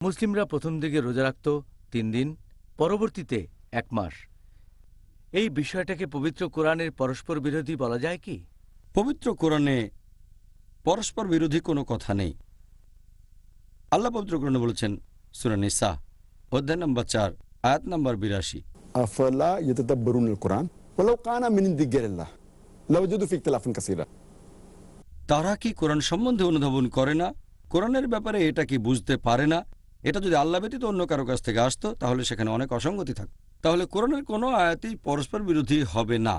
মুসলিমরা প্রথম দিকে রোজা রাখত ৩ দিন, পরবর্তীতে ১ মাস। এই বিষয়টাকে পবিত্র কোরআনের পরস্পর বিরোধী বলা যায় কি? পবিত্র কোরআনে পরস্পর বিরোধী কোনো কথা নেই। আল্লাহ পবিত্র কোরআনে বলেছেন সূরা নিসা অধ্যায় নম্বর ৪ আয়াত নম্বর ৮২, আফালা ইয়াতাদাব্বারুনাল কুরআন ওয়ালাউ কানা মিন ইনদি গায়রিল্লাহ লাওয়াজাদু ফি ইখতিলাফান কাসীরা। তারা কি কোরআন সম্বন্ধে অনুধাবন করে না? কোরআনের ব্যাপারে এটা কি বুঝতে পারে না? এটা যদি আল্লাহ ব্যতীত অন্য কারো কাছ থেকে আসতো তাহলে সেখানে অনেক অসঙ্গতি থাকত। তাহলে কোরআনের কোনো আয়াতই পরস্পর বিরোধী হবে না।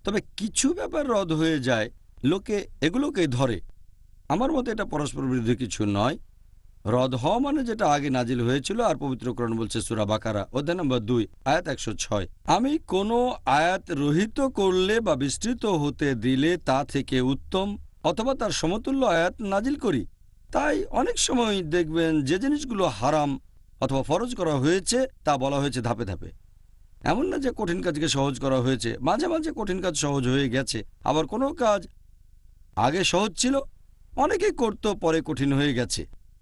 তবে কিছু ব্যাপার রদ হয়ে যায়, লোকে এগুলোকেই ধরে। আমার মতে এটা পরস্পর বিরোধী কিছু নয়। রদ হওয়া মানে যেটা আগে নাজিল হয়েছিল। আর পবিত্র কোরআন বলছে সূরা বাকারা অধ্যায় নম্বর ২ আয়াত ১০৬, আমি কোনো আয়াত রহিত করলে বা বিস্তৃত হতে দিলে তা থেকে উত্তম অথবা তার সমতুল্য আয়াত নাজিল করি। তাই অনেক সময় দেখবেন যে জিনিসগুলো হারাম অথবা ফরজ করা হয়েছে তা বলা হয়েছে ধাপে ধাপে। এমন না যে কঠিন কাজকে সহজ করা হয়েছে, মাঝে মাঝে কঠিন কাজ সহজ হয়ে গেছে। আবার কোনো কাজ আগে সহজ ছিল, অনেকেই করতো, পরে কঠিন হয়ে গেছে।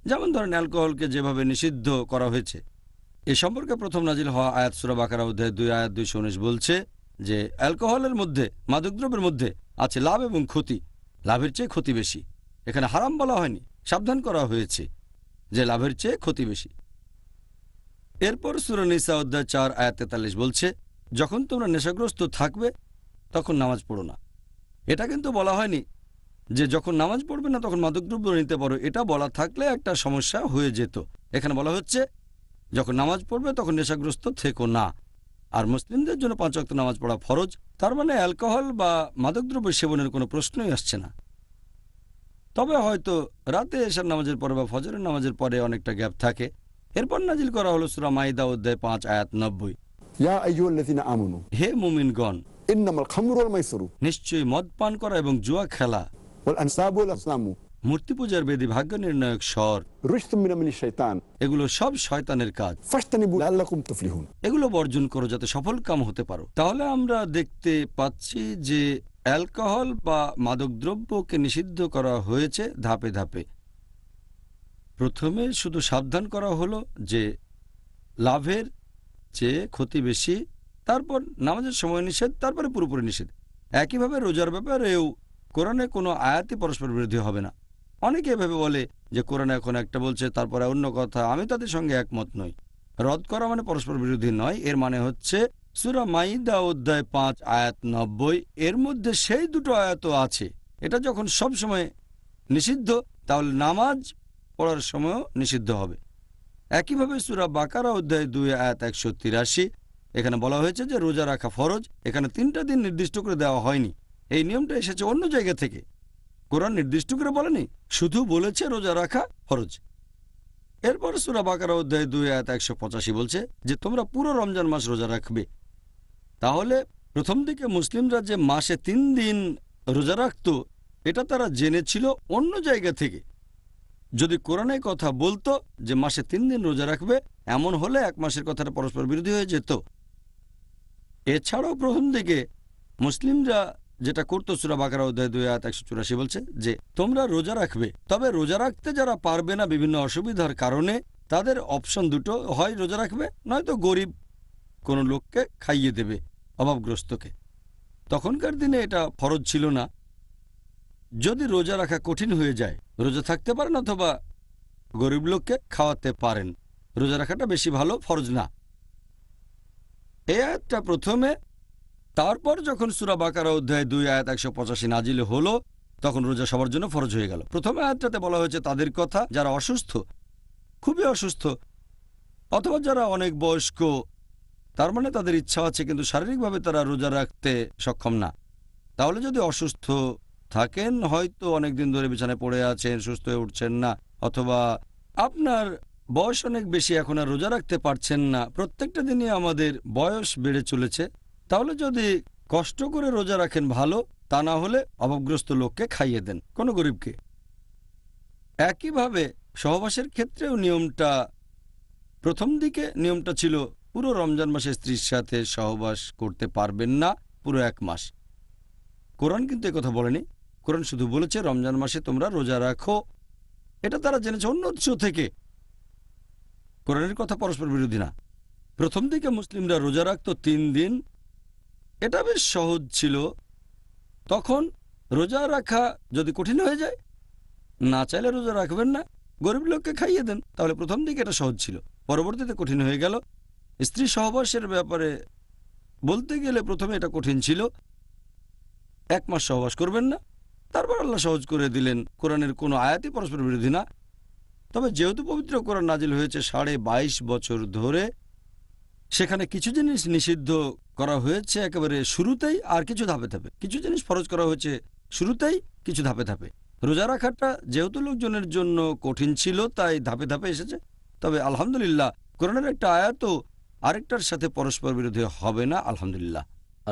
যেমন ধরেন অ্যালকোহলকে যেভাবে নিষিদ্ধ করা হয়েছে। এ সম্পর্কে প্রথম নাজিল হওয়া আয়াত সূরা বাকারা অধ্যায় ২ আয়াত ২১৯ বলছে যে অ্যালকোহলের মধ্যে, মাদকদ্রব্যের মধ্যে আছে লাভ এবং ক্ষতি, লাভের চেয়ে ক্ষতি বেশি। এখানে হারাম বলা হয়নি, সাবধান করা হয়েছে যে লাভের চেয়ে ক্ষতি বেশি। এরপর সূরা নিসা অধ্যায় ৪ আয়াত ৪৩ বলছে যখন তোমরা নেশাগ্রস্ত থাকবে তখন নামাজ পড়ো না। এটা কিন্তু বলা হয়নি যে যখন নামাজ পড়বে না তখন মাদকদ্রব্য নিতে পারো। এটা বলা থাকলে একটা সমস্যা হয়ে যেত। এখানে বলা হচ্ছে যখন নামাজ পড়বে তখন নেশাগ্রস্ত থেকো না। আর মুসলিমদের জন্য ৫ ওয়াক্ত নামাজ পড়া ফরজ। তার মানে অ্যালকোহল বা মাদকদ্রব্য সেবনের কোনো প্রশ্নই আসছে না। তবে হয়তো রাতে এশার নামাজের পরে বা ফজরের নামাজের পরে অনেকটা গ্যাপ থাকে। এরপর নাজিল করা হলো সূরা মাইদা অধ্যায় ৫ আয়াত ৯০, ইয়া আইয়ুহাল্লাযীনা আমানু হে মুমিনগণ, ইন্নামাল খামরু ওয়াল মাইসিরু, নিশ্চয়ই মদ পান করা এবং জুয়া খেলা, ওয়াল আনসাবু ওয়াল আসলামু, মূর্তি পূজার বেদী, ভাগ্য নির্ণায়ক স্বর, রিজসুম মিনাশ শাইতান, এগুলো সব শয়তানের কাজ। ফাজতানিবু লাআল্লাকুম তুফলিহুন, এগুলো বর্জন করো যাতে সফল কাম হতে পারো। তাহলে আমরা দেখতে পাচ্ছি যে অ্যালকোহল বা মাদকদ্রব্যকে নিষিদ্ধ করা হয়েছে ধাপে ধাপে। প্রথমে শুধু সাবধান করা হলো যে লাভের চেয়ে ক্ষতি বেশি, তারপর নামাজের সময় নিষেধ, তারপরে পুরোপুরি নিষেধ। একইভাবে রোজার ব্যাপারেও কোরআনে কোনো আয়াতই পরস্পর বিরোধী হবে না। অনেকে এভাবে বলে যে কোরআনে এখন একটা বলছে তারপরে অন্য কথা। আমি তাদের সঙ্গে একমত নই। রদ করা মানে পরস্পর বিরোধী নয়। এর মানে হচ্ছে সূরা মাইদা অধ্যায় ৫ আয়াত ৯০, এর মধ্যে সেই দুটো আয়াতও আছে। এটা যখন সব সময় নিষিদ্ধ তাহলে নামাজ পড়ার সময়ও নিষিদ্ধ হবে। একইভাবে সূরা বাকারা অধ্যায় ২ আয়াত ১৮৩, এখানে বলা হয়েছে যে রোজা রাখা ফরজ। এখানে ৩টা দিন নির্দিষ্ট করে দেওয়া হয়নি। এই নিয়মটা এসেছে অন্য জায়গা থেকে। কোরআন নির্দিষ্ট করে বলেনি, শুধু বলেছে রোজা রাখা ফরজ। এরপর সূরা বাকারা অধ্যায় ২ আয়াত ১৮৫ বলছে যে তোমরা পুরো রমজান মাস রোজা রাখবে। তাহলে প্রথম দিকে মুসলিমরা যে মাসে ৩ দিন রোজা রাখত এটা তারা জেনেছিল অন্য জায়গা থেকে। যদি কোরআনে কথা বলতো যে মাসে ৩ দিন রোজা রাখবে, এমন হলে ১ মাসের কথাটা পরস্পর বিরোধী হয়ে যেত। এছাড়াও প্রথম দিকে মুসলিমরা যেটা করতো সূরা বাকারা অধ্যায় ২ আয়াত ১৮৪ বলছে যে তোমরা রোজা রাখবে। তবে রোজা রাখতে যারা পারবে না বিভিন্ন অসুবিধার কারণে, তাদের অপশন দুটো, হয় রোজা রাখবে নয়তো গরিব কোনো লোককে খাইয়ে দেবে, অভাবগ্রস্তকে। তখনকার দিনে এটা ফরজ ছিল না। যদি রোজা রাখা কঠিন হয়ে যায়, রোজা থাকতে পারেন অথবা গরিব লোককে খাওয়াতে পারেন। রোজা রাখাটা বেশি ভালো, ফরজ না। এই আয়াতটা প্রথমে। তারপর যখন সূরা বাকারা অধ্যায় ২ আয়াত ১৮৫ নাজিল হলো তখন রোজা সবার জন্য ফরজ হয়ে গেল। প্রথম আয়াতটাতে বলা হয়েছে তাদের কথা যারা অসুস্থ, খুবই অসুস্থ, অথবা যারা অনেক বয়স্ক। তার মানে তাদের ইচ্ছা আছে কিন্তু শারীরিকভাবে তারা রোজা রাখতে সক্ষম না। তাহলে যদি অসুস্থ থাকেন, হয়তো অনেকদিন ধরে বিছানায় পড়ে আছেন, সুস্থ হয়ে উঠছেন না, অথবা আপনার বয়স অনেক বেশি, এখন আর রোজা রাখতে পারছেন না। প্রত্যেকটা দিনই আমাদের বয়স বেড়ে চলেছে। তাহলে যদি কষ্ট করে রোজা রাখেন ভালো, তা না হলে অভাবগ্রস্ত লোককে খাইয়ে দেন, কোনো গরিবকে। একইভাবে সহবাসের ক্ষেত্রেও নিয়মটা, প্রথম দিকে নিয়মটা ছিল পুরো রমজান মাসে স্ত্রীর সাথে সহবাস করতে পারবেন না পুরো ১ মাস। কোরআন কিন্তু একথা বলেনি। কোরআন শুধু বলেছে রমজান মাসে তোমরা রোজা রাখো। এটা তারা জেনেছে অন্য উৎস থেকে। কোরআনের কথা পরস্পর বিরোধী না। প্রথম দিকে মুসলিমরা রোজা রাখত 3 দিন, এটা বেশ সহজ ছিল। তখন রোজা রাখা যদি কঠিন হয়ে যায়, না চাইলে রোজা রাখবেন না, গরিব লোককে খাইয়ে দেন, তাহলে প্রথম দিকে এটা সহজ ছিল। পরবর্তীতে কঠিন হয়ে গেল। স্ত্রী সহবাসের ব্যাপারে বলতে গেলে প্রথমে এটা কঠিন ছিল, 1 মাস সহবাস করবেন না। তারপর আল্লাহ সহজ করে দিলেন। কোরআনের কোনো আয়াতই পরস্পর বিরোধী না। তবে যেহেতু পবিত্র কোরআন নাজিল হয়েছে 22.5 বছর ধরে, সেখানে কিছু জিনিস নিষিদ্ধ করা হয়েছে একেবারে শুরুতেই, আর কিছু ধাপে ধাপে। কিছু জিনিস ফরজ করা হয়েছে শুরুতেই, কিছু ধাপে ধাপে। রোজা রাখাটা যেহেতু লোকজনের জন্য কঠিন ছিল, তাই ধাপে ধাপে এসেছে। তবে আলহামদুলিল্লাহ, কোরআনের একটা আয়াতও আরেকটার সাথে পরস্পর বিরোধী হবে না, আলহামদুলিল্লাহ।